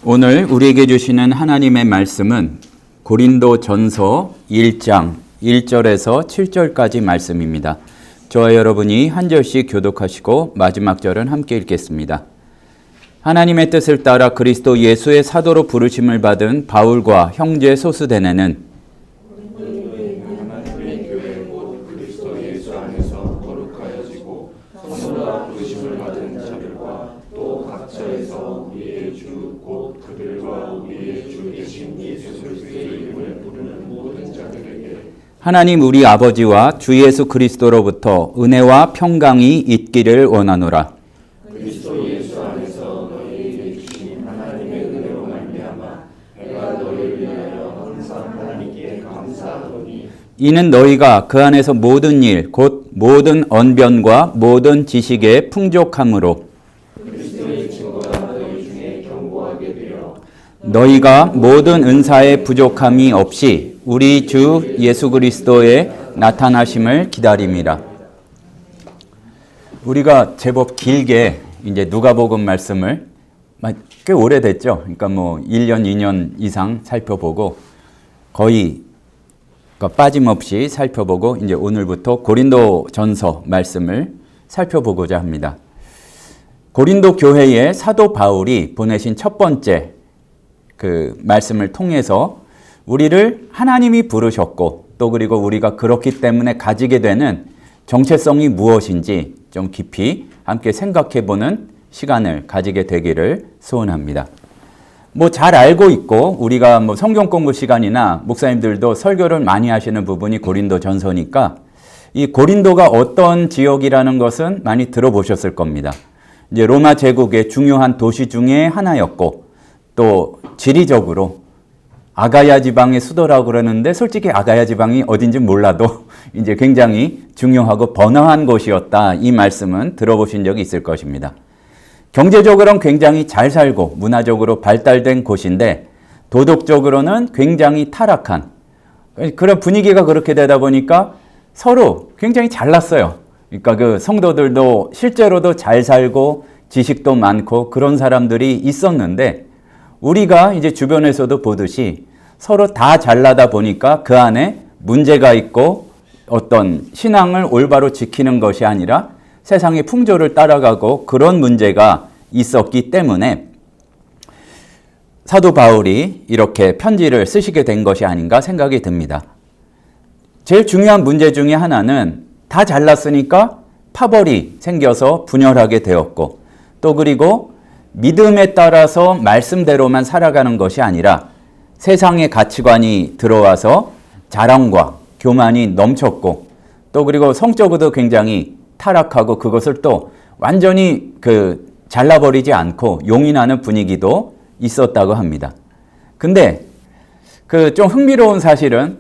오늘 우리에게 주시는 하나님의 말씀은 고린도전서 1장 1절에서 7절까지 말씀입니다. 저와 여러분이 한 절씩 교독하시고 마지막 절은 함께 읽겠습니다. 하나님의 뜻을 따라 그리스도 예수의 사도로 부르심을 받은 바울과 형제 소스데네는 하나님의 교회 곧 그리스도 예수 안에서 거룩하여지고 성도라 부르심을 받은 자들과 또 각처에서 우리의 주 곧 그들과 우리의 주 되신 예수 그리스도의 이름을 부르는 모든 자들에게 하나님 우리 아버지와 주 예수 그리스도로부터 은혜와 평강이 있기를 원하노라. 그리스도 예수 안에서 너희에게 주신 하나님의 은혜로 말미암아 내가 너희를 위하여 항상 하나님께 감사하노니 이는 너희가 그 안에서 모든 일 곧 모든 언변과 모든 지식에 풍족함으로 그리스도의 증거가 너희 중에 견고하게 되어 너희가 모든 은사에 부족함이 없이 우리 주 예수 그리스도의 나타나심을 기다림이라. 우리가 제법 길게 이제 누가복음 말씀을 꽤 오래됐죠. 그러니까 뭐 1년, 2년 이상 살펴보고 거의 빠짐없이 살펴보고 이제 오늘부터 고린도전서 말씀을 살펴보고자 합니다. 고린도 교회에 사도 바울이 보내신 첫 번째 그 말씀을 통해서 우리를 하나님이 부르셨고 또 그리고 우리가 그렇기 때문에 가지게 되는 정체성이 무엇인지 좀 깊이 함께 생각해보는 시간을 가지게 되기를 소원합니다. 뭐 잘 알고 있고 우리가 뭐 성경 공부 시간이나 목사님들도 설교를 많이 하시는 부분이 고린도전서니까 이 고린도가 어떤 지역이라는 것은 많이 들어보셨을 겁니다. 이제 로마 제국의 중요한 도시 중에 하나였고 또 지리적으로 아가야 지방의 수도라고 그러는데 솔직히 아가야 지방이 어딘지 몰라도 이제 굉장히 중요하고 번화한 곳이었다. 이 말씀은 들어보신 적이 있을 것입니다. 경제적으로는 굉장히 잘 살고 문화적으로 발달된 곳인데 도덕적으로는 굉장히 타락한 그런 분위기가 그렇게 되다 보니까 서로 굉장히 잘났어요. 그러니까 그 성도들도 실제로도 잘 살고 지식도 많고 그런 사람들이 있었는데 우리가 이제 주변에서도 보듯이 서로 다 잘나다 보니까 그 안에 문제가 있고 어떤 신앙을 올바로 지키는 것이 아니라 세상의 풍조를 따라가고 그런 문제가 있었기 때문에 사도 바울이 이렇게 편지를 쓰시게 된 것이 아닌가 생각이 듭니다. 제일 중요한 문제 중에 하나는 다 잘났으니까 파벌이 생겨서 분열하게 되었고 또 그리고 믿음에 따라서 말씀대로만 살아가는 것이 아니라 세상의 가치관이 들어와서 자랑과 교만이 넘쳤고 또 그리고 성적으로도 굉장히 타락하고 그것을 또 완전히 잘라버리지 않고 용인하는 분위기도 있었다고 합니다. 근데 좀 흥미로운 사실은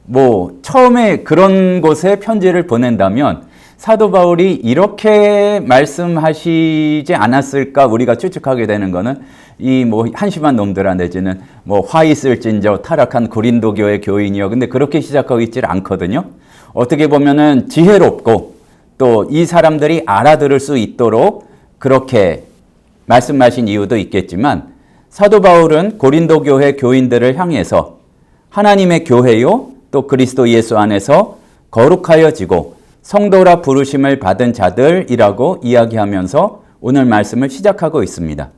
뭐 처음에 그런 곳에 편지를 보낸다면 사도 바울이 이렇게 말씀하시지 않았을까 우리가 추측하게 되는 거는 이 뭐 한심한 놈들아 내지는 뭐 화 있을진저 타락한 고린도 교회 교인이요. 근데 그렇게 시작하고 있질 않거든요. 어떻게 보면은 지혜롭고 또 이 사람들이 알아들을 수 있도록 그렇게 말씀하신 이유도 있겠지만 사도 바울은 고린도 교회 교인들을 향해서 하나님의 교회요 또 그리스도 예수 안에서 거룩하여지고 성도라 부르심을 받은 자들이라고 이야기하면서 오늘 말씀을 시작하고 있습니다.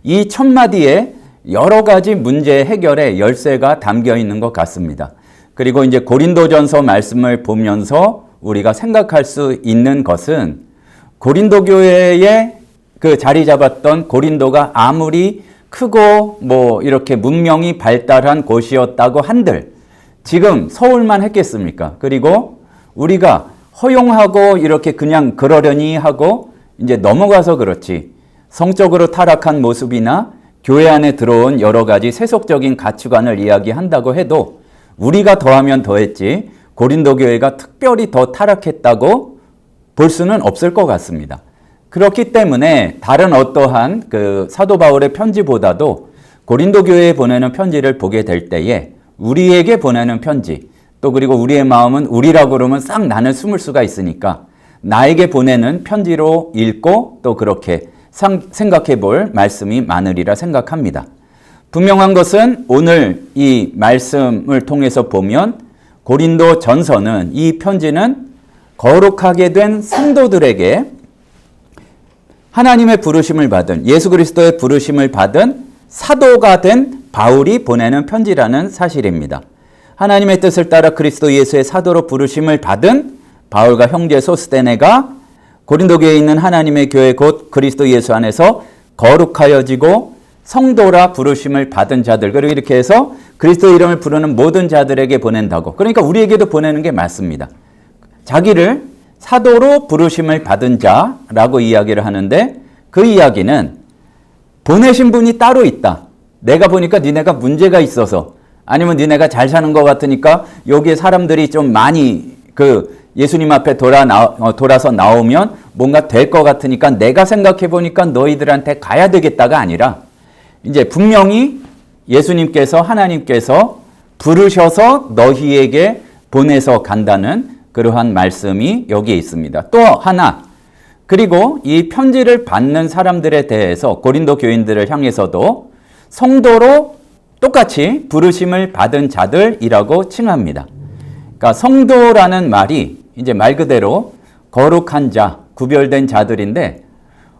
이 첫 마디에 여러 가지 문제 해결의 열쇠가 담겨 있는 것 같습니다. 그리고 이제 고린도전서 말씀을 보면서 우리가 생각할 수 있는 것은 고린도 교회에 그 자리 잡았던 고린도가 아무리 크고 뭐 이렇게 문명이 발달한 곳이었다고 한들 지금 서울만 했겠습니까? 그리고 우리가 허용하고 이렇게 그냥 그러려니 하고 이제 넘어가서 그렇지 성적으로 타락한 모습이나 교회 안에 들어온 여러 가지 세속적인 가치관을 이야기한다고 해도 우리가 더하면 더했지 고린도 교회가 특별히 더 타락했다고 볼 수는 없을 것 같습니다. 그렇기 때문에 다른 어떠한 그 사도 바울의 편지보다도 고린도 교회에 보내는 편지를 보게 될 때에 우리에게 보내는 편지 또 그리고 우리의 마음은 우리라고 그러면 싹 나는 숨을 수가 있으니까 나에게 보내는 편지로 읽고 또 그렇게 생각해 볼 말씀이 많으리라 생각합니다. 분명한 것은 오늘 이 말씀을 통해서 보면 고린도 전서는 이 편지는 거룩하게 된 성도들에게 하나님의 부르심을 받은 예수 그리스도의 부르심을 받은 사도가 된 바울이 보내는 편지라는 사실입니다. 하나님의 뜻을 따라 그리스도 예수의 사도로 부르심을 받은 바울과 형제 소스데네가 고린도 교회에 있는 하나님의 교회 곧 그리스도 예수 안에서 거룩하여지고 성도라 부르심을 받은 자들, 그리고 이렇게 해서 그리스도 이름을 부르는 모든 자들에게 보낸다고. 그러니까 우리에게도 보내는 게 맞습니다. 자기를 사도로 부르심을 받은 자라고 이야기를 하는데 그 이야기는 보내신 분이 따로 있다. 내가 보니까 니네가 문제가 있어서 아니면 니네가 잘 사는 것 같으니까 여기에 사람들이 좀 많이 예수님 앞에 돌아서 나오면 뭔가 될 것 같으니까 내가 생각해 보니까 너희들한테 가야 되겠다가 아니라 이제 분명히 예수님께서 하나님께서 부르셔서 너희에게 보내서 간다는 그러한 말씀이 여기에 있습니다. 또 하나, 그리고 이 편지를 받는 사람들에 대해서 고린도 교인들을 향해서도 성도로 똑같이 부르심을 받은 자들이라고 칭합니다. 그러니까 성도라는 말이 이제 말 그대로 거룩한 자, 구별된 자들인데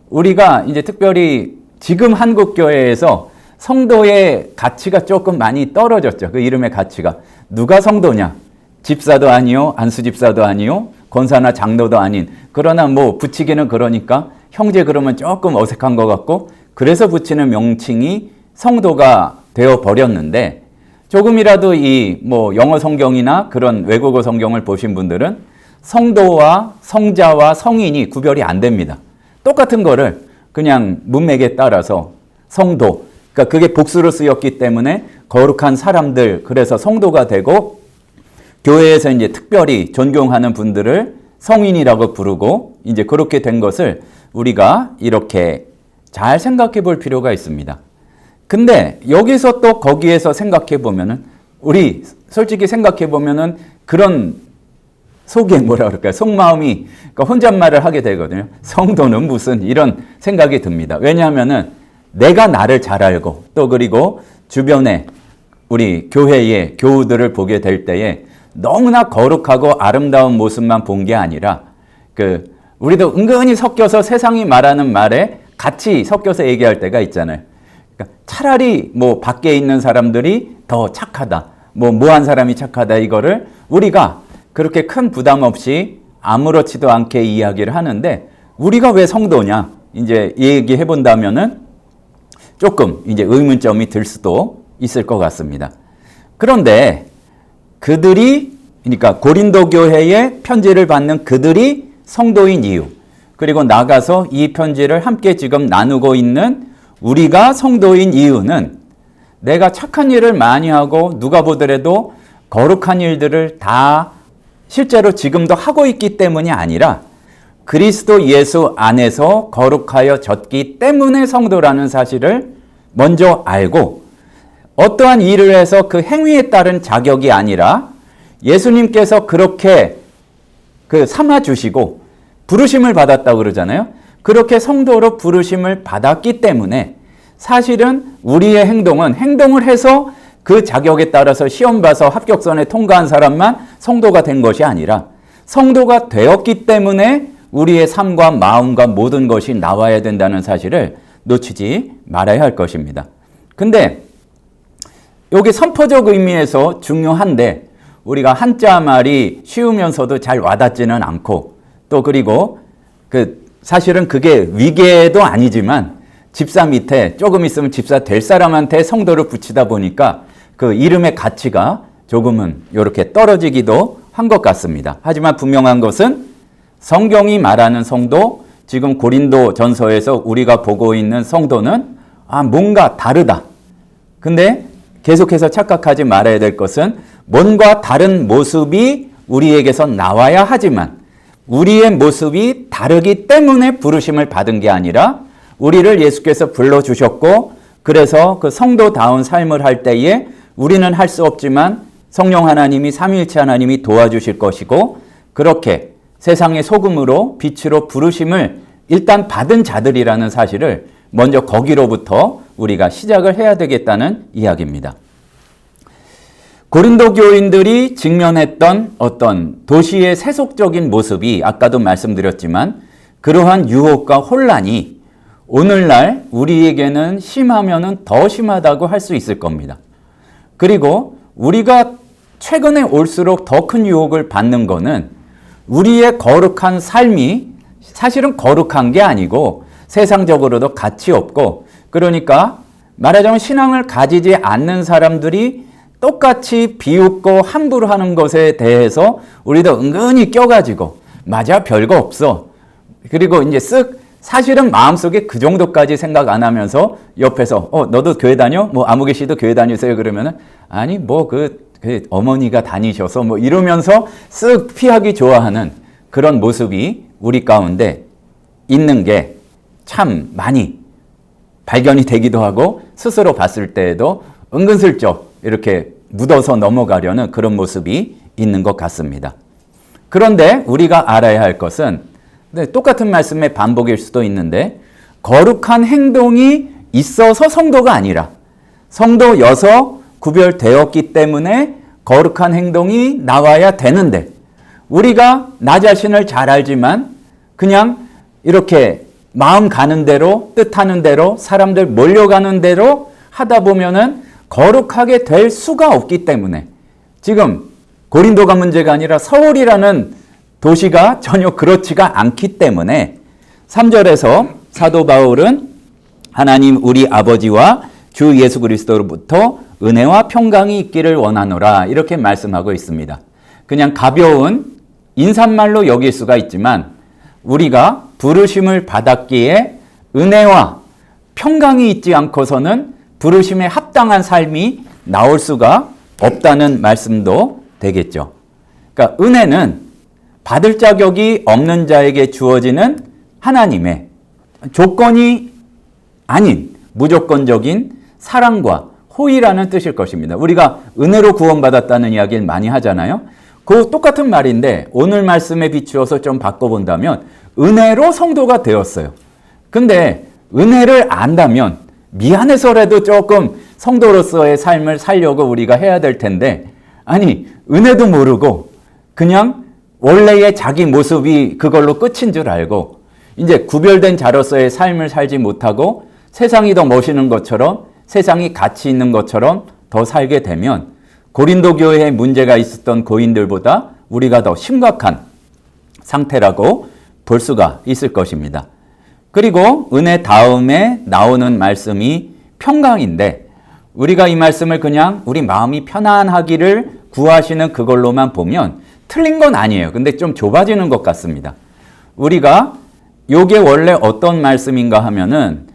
우리가 이제 특별히 지금 한국 교회에서 성도의 가치가 조금 많이 떨어졌죠. 그 이름의 가치가. 누가 성도냐? 집사도 아니요, 안수 집사도 아니요, 권사나 장로도 아닌. 그러나 뭐 붙이기는 그러니까 형제 그러면 조금 어색한 것 같고 그래서 붙이는 명칭이 성도가 되어 버렸는데 조금이라도 이 뭐 영어 성경이나 그런 외국어 성경을 보신 분들은 성도와 성자와 성인이 구별이 안 됩니다. 똑같은 거를 그냥 문맥에 따라서 성도, 그러니까 그게 복수로 쓰였기 때문에 거룩한 사람들, 그래서 성도가 되고 교회에서 이제 특별히 존경하는 분들을 성인이라고 부르고 이제 그렇게 된 것을 우리가 이렇게 잘 생각해 볼 필요가 있습니다. 근데 여기서 또 거기에서 생각해 보면은 우리 솔직히 생각해 보면은 그런 속에 뭐라 그럴까요? 속마음이 그러니까 혼잣말을 하게 되거든요. 성도는 무슨 이런 생각이 듭니다. 왜냐하면은 내가 나를 잘 알고 또 그리고 주변에 우리 교회의 교우들을 보게 될 때에 너무나 거룩하고 아름다운 모습만 본 게 아니라 우리도 은근히 섞여서 세상이 말하는 말에 같이 섞여서 얘기할 때가 있잖아요. 그러니까 차라리 뭐 밖에 있는 사람들이 더 착하다, 뭐한 사람이 착하다, 이거를 우리가 그렇게 큰 부담 없이 아무렇지도 않게 이야기를 하는데 우리가 왜 성도냐 이제 얘기해 본다면은 조금 이제 의문점이 들 수도 있을 것 같습니다. 그런데 그러니까 고린도 교회에 편지를 받는 그들이 성도인 이유, 그리고 나가서 이 편지를 함께 지금 나누고 있는 우리가 성도인 이유는 내가 착한 일을 많이 하고 누가 보더라도 거룩한 일들을 다 실제로 지금도 하고 있기 때문이 아니라 그리스도 예수 안에서 거룩하여졌기 때문에 성도라는 사실을 먼저 알고 어떠한 일을 해서 그 행위에 따른 자격이 아니라 예수님께서 그렇게 삼아주시고 부르심을 받았다고 그러잖아요. 그렇게 성도로 부르심을 받았기 때문에 사실은 우리의 행동을 해서 그 자격에 따라서 시험 봐서 합격선에 통과한 사람만 성도가 된 것이 아니라 성도가 되었기 때문에 우리의 삶과 마음과 모든 것이 나와야 된다는 사실을 놓치지 말아야 할 것입니다. 근데 여기 선포적 의미에서 중요한데 우리가 한자 말이 쉬우면서도 잘 와닿지는 않고 또 그리고 사실은 그게 위계도 아니지만 집사 밑에 조금 있으면 집사 될 사람한테 성도를 붙이다 보니까 그 이름의 가치가 조금은 이렇게 떨어지기도 한 것 같습니다. 하지만 분명한 것은 성경이 말하는 성도, 지금 고린도 전서에서 우리가 보고 있는 성도는 뭔가 다르다. 근데 계속해서 착각하지 말아야 될 것은 뭔가 다른 모습이 우리에게서 나와야 하지만 우리의 모습이 다르기 때문에 부르심을 받은 게 아니라 우리를 예수께서 불러주셨고 그래서 그 성도다운 삶을 할 때에 우리는 할 수 없지만 성령 하나님이 삼위일체 하나님이 도와주실 것이고 그렇게 세상의 소금으로 빛으로 부르심을 일단 받은 자들이라는 사실을 먼저 거기로부터 우리가 시작을 해야 되겠다는 이야기입니다. 고린도 교인들이 직면했던 어떤 도시의 세속적인 모습이 아까도 말씀드렸지만 그러한 유혹과 혼란이 오늘날 우리에게는 심하면은 더 심하다고 할 수 있을 겁니다. 그리고 우리가 최근에 올수록 더 큰 유혹을 받는 거는 우리의 거룩한 삶이 사실은 거룩한 게 아니고 세상적으로도 가치 없고, 그러니까 말하자면 신앙을 가지지 않는 사람들이 똑같이 비웃고 함부로 하는 것에 대해서 우리도 은근히 껴가지고 맞아 별거 없어, 그리고 이제 쓱 사실은 마음속에 그 정도까지 생각 안 하면서 옆에서 너도 교회 다녀? 뭐 아무개 씨도 교회 다니세요? 그러면은 아니 뭐 그 어머니가 다니셔서 뭐 이러면서 쓱 피하기 좋아하는 그런 모습이 우리 가운데 있는 게 참 많이 발견이 되기도 하고 스스로 봤을 때에도 은근슬쩍 이렇게 묻어서 넘어가려는 그런 모습이 있는 것 같습니다. 그런데 우리가 알아야 할 것은 똑같은 말씀의 반복일 수도 있는데 거룩한 행동이 있어서 성도가 아니라 성도여서 구별되었기 때문에 거룩한 행동이 나와야 되는데 우리가 나 자신을 잘 알지만 그냥 이렇게 마음 가는 대로 뜻하는 대로 사람들 몰려가는 대로 하다 보면은 거룩하게 될 수가 없기 때문에 지금 고린도가 문제가 아니라 서울이라는 도시가 전혀 그렇지가 않기 때문에 3절에서 사도 바울은 하나님 우리 아버지와 주 예수 그리스도로부터 은혜와 평강이 있기를 원하노라 이렇게 말씀하고 있습니다. 그냥 가벼운 인사말로 여길 수가 있지만 우리가 부르심을 받았기에 은혜와 평강이 있지 않고서는 부르심에 합당한 삶이 나올 수가 없다는 말씀도 되겠죠. 그러니까 은혜는 받을 자격이 없는 자에게 주어지는 하나님의 조건이 아닌 무조건적인 사랑과 호의라는 뜻일 것입니다. 우리가 은혜로 구원받았다는 이야기를 많이 하잖아요. 그 똑같은 말인데 오늘 말씀에 비추어서 좀 바꿔본다면 은혜로 성도가 되었어요. 근데 은혜를 안다면 미안해서라도 조금 성도로서의 삶을 살려고 우리가 해야 될 텐데 아니 은혜도 모르고 그냥 원래의 자기 모습이 그걸로 끝인 줄 알고 이제 구별된 자로서의 삶을 살지 못하고 세상이 더 멋있는 것처럼 세상이 가치 있는 것처럼 더 살게 되면 고린도 교회에 문제가 있었던 고인들보다 우리가 더 심각한 상태라고 볼 수가 있을 것입니다. 그리고 은혜 다음에 나오는 말씀이 평강인데 우리가 이 말씀을 그냥 우리 마음이 편안하기를 구하시는 그걸로만 보면 틀린 건 아니에요. 근데 좀 좁아지는 것 같습니다. 우리가 요게 원래 어떤 말씀인가 하면은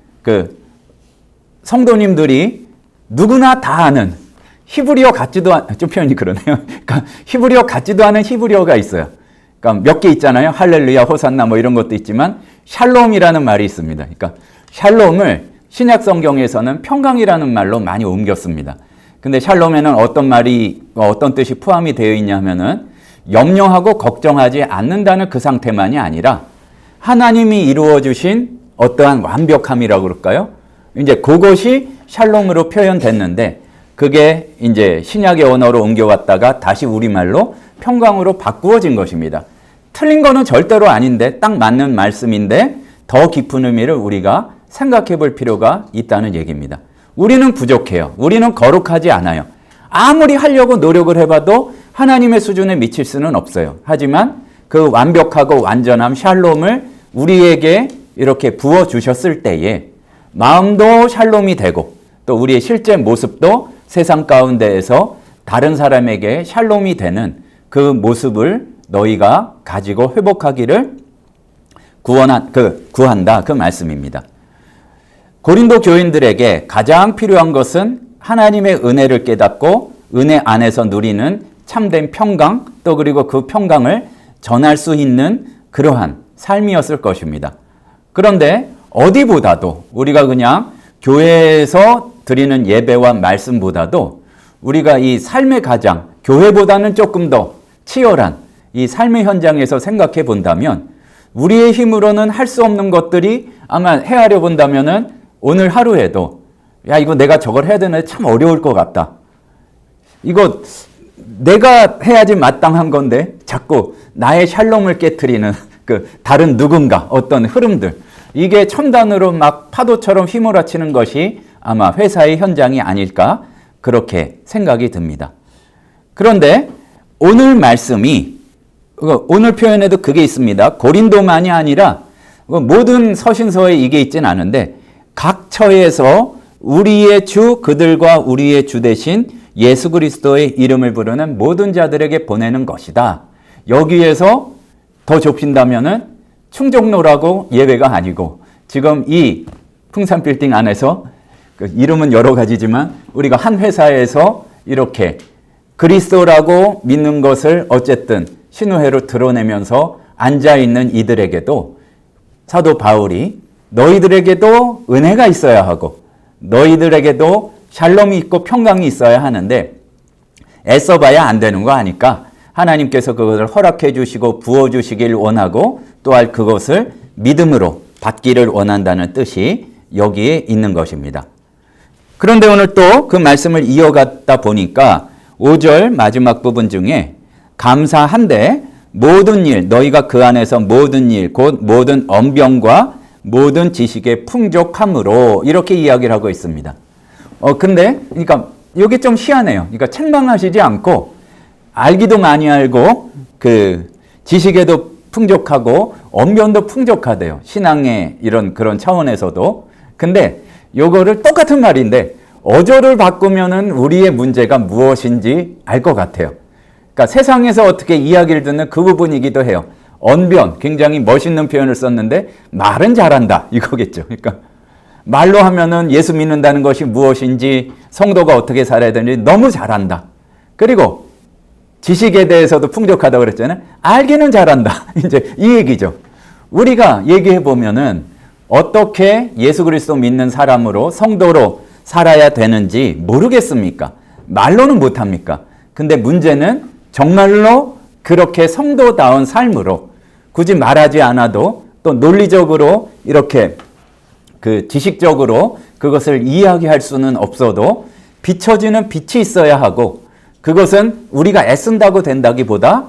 성도님들이 누구나 다 아는 히브리어 같지도 않은, 좀 표현이 그러네요. 그러니까 히브리어 같지도 않은 히브리어가 있어요. 그러니까 몇 개 있잖아요. 할렐루야, 호산나 뭐 이런 것도 있지만 샬롬이라는 말이 있습니다. 그러니까 샬롬을 신약 성경에서는 평강이라는 말로 많이 옮겼습니다. 근데 샬롬에는 어떤 뜻이 포함이 되어 있냐면은 염려하고 걱정하지 않는다는 그 상태만이 아니라 하나님이 이루어 주신 어떠한 완벽함이라고 그럴까요? 이제 그것이 샬롬으로 표현됐는데 그게 이제 신약의 언어로 옮겨왔다가 다시 우리말로 평강으로 바꾸어진 것입니다. 틀린 거는 절대로 아닌데 딱 맞는 말씀인데 더 깊은 의미를 우리가 생각해 볼 필요가 있다는 얘기입니다. 우리는 부족해요. 우리는 거룩하지 않아요. 아무리 하려고 노력을 해봐도 하나님의 수준에 미칠 수는 없어요. 하지만 그 완벽하고 완전한 샬롬을 우리에게 이렇게 부어주셨을 때에 마음도 샬롬이 되고 또 우리의 실제 모습도 세상 가운데에서 다른 사람에게 샬롬이 되는 그 모습을 너희가 가지고 회복하기를 구한다 그 말씀입니다. 고린도 교인들에게 가장 필요한 것은 하나님의 은혜를 깨닫고 은혜 안에서 누리는 참된 평강 또 그리고 그 평강을 전할 수 있는 그러한 삶이었을 것입니다. 그런데 어디보다도 우리가 그냥 교회에서 드리는 예배와 말씀보다도 우리가 이 삶의 가장 교회보다는 조금 더 치열한 이 삶의 현장에서 생각해 본다면 우리의 힘으로는 할 수 없는 것들이 아마 헤아려 본다면은 오늘 하루에도 야, 이거 내가 저걸 해야 되는데 참 어려울 것 같다. 이거 내가 해야지 마땅한 건데 자꾸 나의 샬롬을 깨트리는 그 다른 누군가 어떤 흐름들, 이게 첨단으로 막 파도처럼 휘몰아치는 것이 아마 회사의 현장이 아닐까 그렇게 생각이 듭니다. 그런데 오늘 말씀이, 오늘 표현에도 그게 있습니다. 고린도만이 아니라 모든 서신서에 이게 있진 않은데 각 처에서 우리의 주, 그들과 우리의 주 대신 예수 그리스도의 이름을 부르는 모든 자들에게 보내는 것이다. 여기에서 더 좁힌다면은 충정로라고 예외가 아니고, 지금 이 풍산빌딩 안에서 그 이름은 여러 가지지만 우리가 한 회사에서 이렇게 그리스도라고 믿는 것을 어쨌든 신우회로 드러내면서 앉아있는 이들에게도 사도 바울이 너희들에게도 은혜가 있어야 하고 너희들에게도 샬롬이 있고 평강이 있어야 하는데 애써봐야 안 되는 거 아니까 하나님께서 그것을 허락해 주시고 부어주시길 원하고 또한 그것을 믿음으로 받기를 원한다는 뜻이 여기에 있는 것입니다. 그런데 오늘 또 그 말씀을 이어가다 보니까 5절 마지막 부분 중에 감사한데 모든 일, 너희가 그 안에서 모든 일, 곧 모든 언병과 모든 지식의 풍족함으로 이렇게 이야기를 하고 있습니다. 근데 그러니까 이게 좀 희한해요. 그러니까 책망하시지 않고 알기도 많이 알고 그 지식에도 풍족하고 언변도 풍족하대요. 신앙의 이런 그런 차원에서도. 근데 요거를 똑같은 말인데 어조를 바꾸면은 우리의 문제가 무엇인지 알 것 같아요. 그러니까 세상에서 어떻게 이야기를 듣는 그 부분이기도 해요. 언변, 굉장히 멋있는 표현을 썼는데 말은 잘한다 이거겠죠. 그러니까 말로 하면은 예수 믿는다는 것이 무엇인지, 성도가 어떻게 살아야 되는지 너무 잘한다. 그리고 지식에 대해서도 풍족하다고 그랬잖아요. 알기는 잘한다. 이제 이 얘기죠. 우리가 얘기해 보면은 어떻게 예수 그리스도 믿는 사람으로 성도로 살아야 되는지 모르겠습니까? 말로는 못합니까? 근데 문제는 정말로 그렇게 성도다운 삶으로 굳이 말하지 않아도 또 논리적으로 이렇게 그 지식적으로 그것을 이야기할 수는 없어도 비춰지는 빛이 있어야 하고, 그것은 우리가 애쓴다고 된다기보다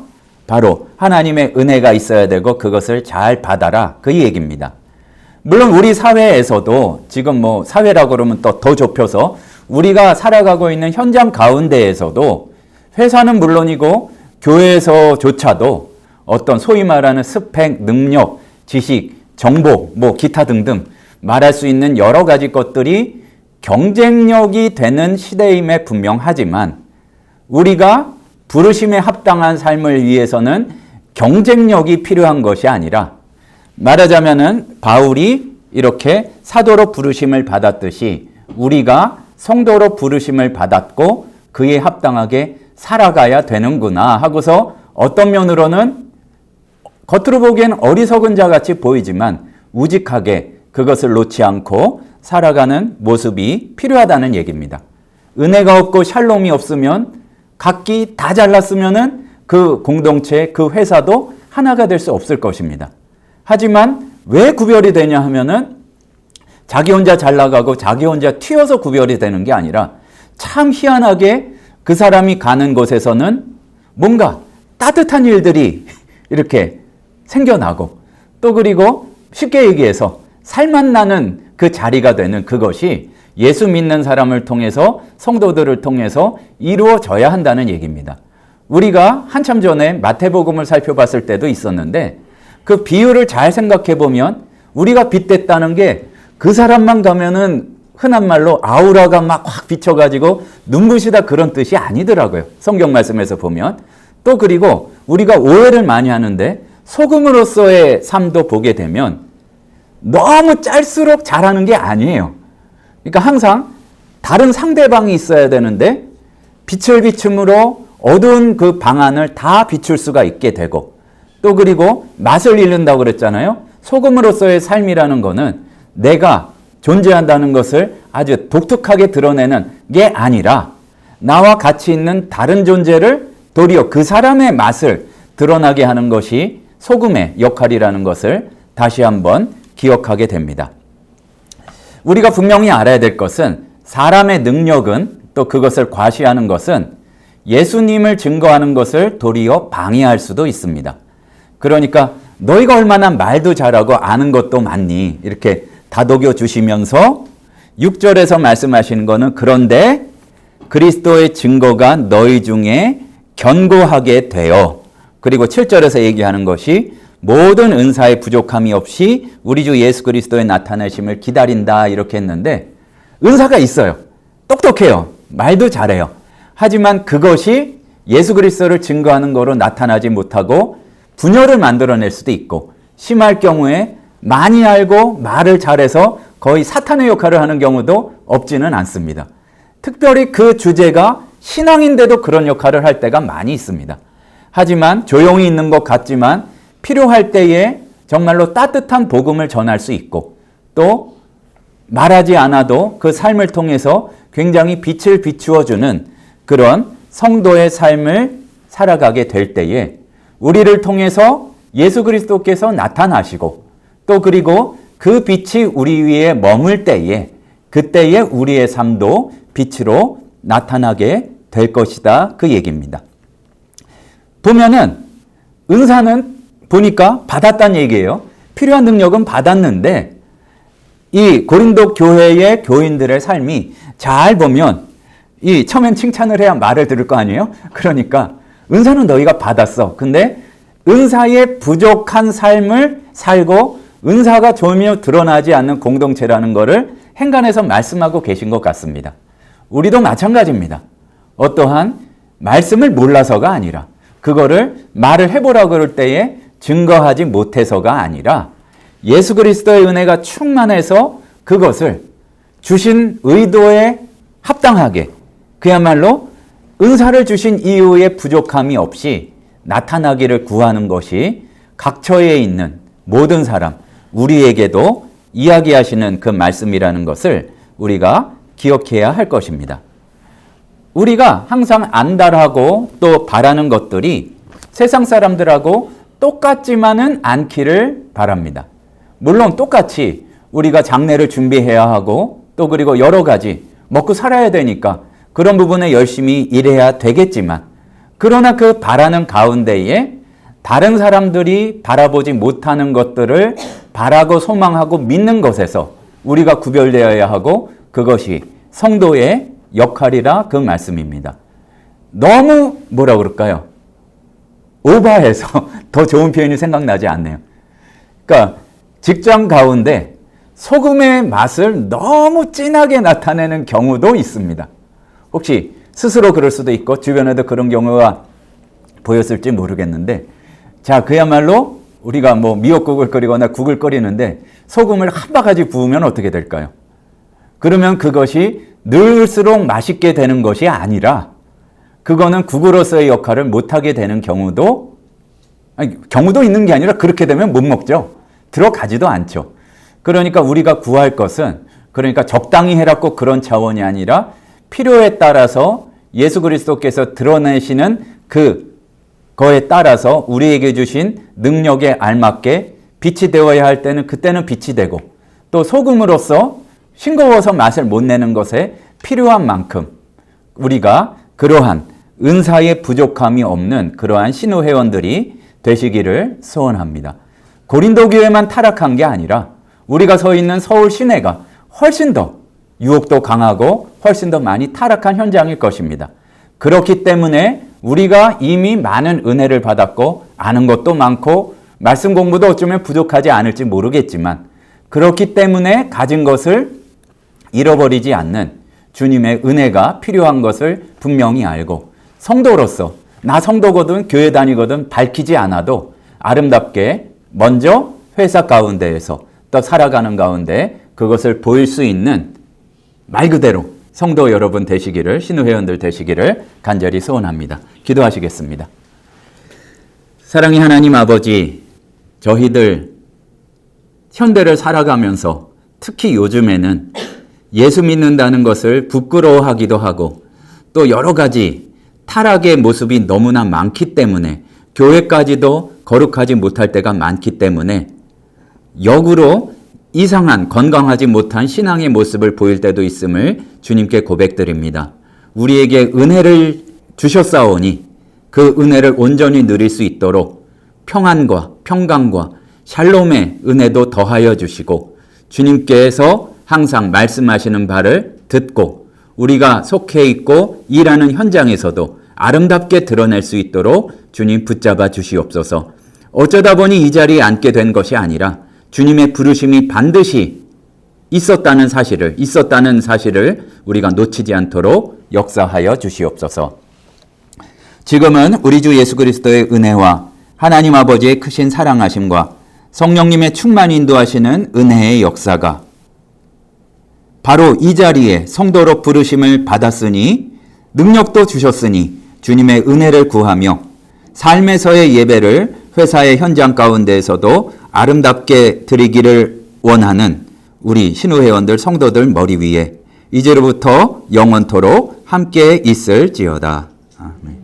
바로 하나님의 은혜가 있어야 되고 그것을 잘 받아라, 그 얘기입니다. 물론 우리 사회에서도 지금 뭐 사회라고 그러면 또 더 좁혀서 우리가 살아가고 있는 현장 가운데에서도 회사는 물론이고 교회에서조차도 어떤 소위 말하는 스펙, 능력, 지식, 정보, 뭐 기타 등등 말할 수 있는 여러 가지 것들이 경쟁력이 되는 시대임에 분명하지만 우리가 부르심에 합당한 삶을 위해서는 경쟁력이 필요한 것이 아니라, 말하자면은 바울이 이렇게 사도로 부르심을 받았듯이 우리가 성도로 부르심을 받았고 그에 합당하게 살아가야 되는구나 하고서 어떤 면으로는 겉으로 보기엔 어리석은 자 같이 보이지만 우직하게 그것을 놓지 않고 살아가는 모습이 필요하다는 얘기입니다. 은혜가 없고 샬롬이 없으면 각기 다 잘났으면은 그 공동체, 그 회사도 하나가 될 수 없을 것입니다. 하지만 왜 구별이 되냐 하면은 자기 혼자 잘 나가고 자기 혼자 튀어서 구별이 되는 게 아니라 참 희한하게 그 사람이 가는 곳에서는 뭔가 따뜻한 일들이 이렇게 생겨나고, 또 그리고 쉽게 얘기해서 살맛 나는 그 자리가 되는 그것이 예수 믿는 사람을 통해서, 성도들을 통해서 이루어져야 한다는 얘기입니다. 우리가 한참 전에 마태복음을 살펴봤을 때도 있었는데 그 비유를 잘 생각해 보면 우리가 빗댔다는 게 그 사람만 가면은 흔한 말로 아우라가 막 확 비쳐가지고 눈부시다 그런 뜻이 아니더라고요. 성경 말씀에서 보면. 또 그리고 우리가 오해를 많이 하는데 소금으로서의 삶도 보게 되면 너무 짤수록 잘하는 게 아니에요. 그러니까 항상 다른 상대방이 있어야 되는데 빛을 비춤으로 어두운 그 방안을 다 비출 수가 있게 되고, 또 그리고 맛을 잃는다고 그랬잖아요. 소금으로서의 삶이라는 거는 내가 존재한다는 것을 아주 독특하게 드러내는 게 아니라 나와 같이 있는 다른 존재를 도리어 그 사람의 맛을 드러나게 하는 것이 소금의 역할이라는 것을 다시 한번 기억하게 됩니다. 우리가 분명히 알아야 될 것은 사람의 능력은 또 그것을 과시하는 것은 예수님을 증거하는 것을 도리어 방해할 수도 있습니다. 그러니까 너희가 얼마나 말도 잘하고 아는 것도 많니? 이렇게 다독여 주시면서 6절에서 말씀하시는 것은 그런데 그리스도의 증거가 너희 중에 견고하게 되어, 그리고 7절에서 얘기하는 것이 모든 은사의 부족함이 없이 우리 주 예수 그리스도의 나타나심을 기다린다 이렇게 했는데 은사가 있어요. 똑똑해요. 말도 잘해요. 하지만 그것이 예수 그리스도를 증거하는 거로 나타나지 못하고 분열을 만들어낼 수도 있고 심할 경우에 많이 알고 말을 잘해서 거의 사탄의 역할을 하는 경우도 없지는 않습니다. 특별히 그 주제가 신앙인데도 그런 역할을 할 때가 많이 있습니다. 하지만 조용히 있는 것 같지만 필요할 때에 정말로 따뜻한 복음을 전할 수 있고 또 말하지 않아도 그 삶을 통해서 굉장히 빛을 비추어주는 그런 성도의 삶을 살아가게 될 때에 우리를 통해서 예수 그리스도께서 나타나시고 또 그리고 그 빛이 우리 위에 머물 때에 그때에 우리의 삶도 빛으로 나타나게 될 것이다 그 얘기입니다. 보면은 은사는 보니까 받았다는 얘기예요. 필요한 능력은 받았는데 이 고린도 교회의 교인들의 삶이 잘 보면 이 처음엔 칭찬을 해야 말을 들을 거 아니에요? 그러니까 은사는 너희가 받았어. 근데 은사의 부족한 삶을 살고 은사가 전혀 드러나지 않는 공동체라는 것을 행간에서 말씀하고 계신 것 같습니다. 우리도 마찬가지입니다. 어떠한 말씀을 몰라서가 아니라 그거를 말을 해보라고 그럴 때에 증거하지 못해서가 아니라 예수 그리스도의 은혜가 충만해서 그것을 주신 의도에 합당하게 그야말로 은사를 주신 이후에 부족함이 없이 나타나기를 구하는 것이 각처에 있는 모든 사람, 우리에게도 이야기하시는 그 말씀이라는 것을 우리가 기억해야 할 것입니다. 우리가 항상 안달하고 또 바라는 것들이 세상 사람들하고 똑같지만은 않기를 바랍니다. 물론 똑같이 우리가 장례를 준비해야 하고 또 그리고 여러 가지 먹고 살아야 되니까 그런 부분에 열심히 일해야 되겠지만 그러나 그 바라는 가운데에 다른 사람들이 바라보지 못하는 것들을 바라고 소망하고 믿는 것에서 우리가 구별되어야 하고 그것이 성도의 역할이라 그 말씀입니다. 너무 뭐라 그럴까요? 오버해서 더 좋은 표현이 생각나지 않네요. 그러니까 직장 가운데 소금의 맛을 너무 진하게 나타내는 경우도 있습니다. 혹시 스스로 그럴 수도 있고 주변에도 그런 경우가 보였을지 모르겠는데 자 그야말로 우리가 뭐 미역국을 끓이거나 국을 끓이는데 소금을 한 바가지 부으면 어떻게 될까요? 그러면 그것이 늘수록 맛있게 되는 것이 아니라 그거는 국으로서의 역할을 못하게 되는 경우도 있는 게 아니라 그렇게 되면 못 먹죠. 들어가지도 않죠. 그러니까 우리가 구할 것은 그러니까 적당히 해라 꼭 그런 차원이 아니라 필요에 따라서 예수 그리스도께서 드러내시는 그거에 따라서 우리에게 주신 능력에 알맞게 빛이 되어야 할 때는 그때는 빛이 되고 또 소금으로서 싱거워서 맛을 못 내는 것에 필요한 만큼 우리가 그러한 은사의 부족함이 없는 그러한 신우 회원들이 되시기를 소원합니다. 고린도 교회만 타락한 게 아니라 우리가 서 있는 서울 시내가 훨씬 더 유혹도 강하고 훨씬 더 많이 타락한 현장일 것입니다. 그렇기 때문에 우리가 이미 많은 은혜를 받았고 아는 것도 많고 말씀 공부도 어쩌면 부족하지 않을지 모르겠지만 그렇기 때문에 가진 것을 잃어버리지 않는 주님의 은혜가 필요한 것을 분명히 알고 성도로서 나 성도거든 교회 다니거든 밝히지 않아도 아름답게 먼저 회사 가운데에서 또 살아가는 가운데 그것을 보일 수 있는 말 그대로 성도 여러분 되시기를 신우 회원들 되시기를 간절히 소원합니다. 기도하시겠습니다. 사랑의 하나님 아버지 저희들 현대를 살아가면서 특히 요즘에는 예수 믿는다는 것을 부끄러워하기도 하고 또 여러 가지 타락의 모습이 너무나 많기 때문에 교회까지도 거룩하지 못할 때가 많기 때문에 역으로 이상한 건강하지 못한 신앙의 모습을 보일 때도 있음을 주님께 고백드립니다. 우리에게 은혜를 주셨사오니 그 은혜를 온전히 누릴 수 있도록 평안과 평강과 샬롬의 은혜도 더하여 주시고 주님께서 항상 말씀하시는 바를 듣고 우리가 속해 있고 일하는 현장에서도 아름답게 드러낼 수 있도록 주님 붙잡아 주시옵소서. 어쩌다 보니 이 자리에 앉게 된 것이 아니라 주님의 부르심이 반드시 있었다는 사실을 우리가 놓치지 않도록 역사하여 주시옵소서. 지금은 우리 주 예수 그리스도의 은혜와 하나님 아버지의 크신 사랑하심과 성령님의 충만히 인도하시는 은혜의 역사가 바로 이 자리에 성도로 부르심을 받았으니 능력도 주셨으니 주님의 은혜를 구하며 삶에서의 예배를 회사의 현장 가운데에서도 아름답게 드리기를 원하는 우리 신우회원들 성도들 머리 위에 이제로부터 영원토록 함께 있을지어다. 아멘.